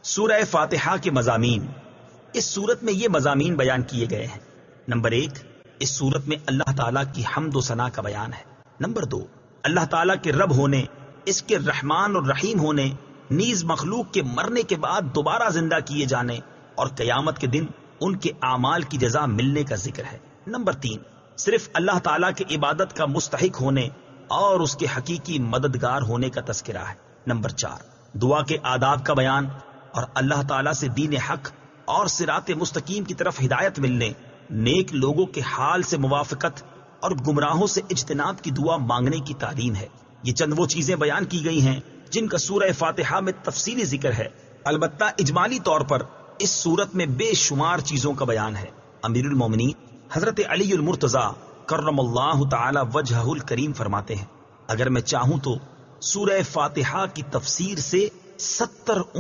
سورہ فاتحہ کے مضامین۔ اس صورت میں یہ مضامین بیان کیے گئے ہیں۔ نمبر 1، اس صورت میں اللہ تعالیٰ کی حمد و ثنا کا بیان ہے۔ نمبر 2، اللہ تعالیٰ کے رب ہونے، اس کے رحمان اور رحیم ہونے، نیز مخلوق کے مرنے کے بعد دوبارہ زندہ کیے جانے اور قیامت کے دن ان کے اعمال کی جزا ملنے کا ذکر ہے۔ نمبر 3، صرف اللہ تعالیٰ کے عبادت کا مستحق ہونے اور اس کے حقیقی مددگار ہونے کا تذکرہ ہے۔ نمبر 4، دعا کے آداب کا بیان اور اللہ تعالیٰ سے دین حق اور صراط مستقیم کی طرف ہدایت ملنے، نیک لوگوں کے حال سے موافقت اور گمراہوں سے اجتناب کی دعا مانگنے کی تعلیم ہے۔ یہ چند وہ چیزیں بیان کی گئی ہیں جن کا سورہ فاتحہ میں تفصیلی ذکر ہے۔ البتہ اجمالی طور پر اس سورت میں بے شمار چیزوں کا بیان ہے۔ امیر المومنین حضرت علی المرتضیٰ کرم اللہ تعالی وجہہ الکریم فرماتے ہیں، اگر میں چاہوں تو سورہ فاتحہ کی تفسیر سے 70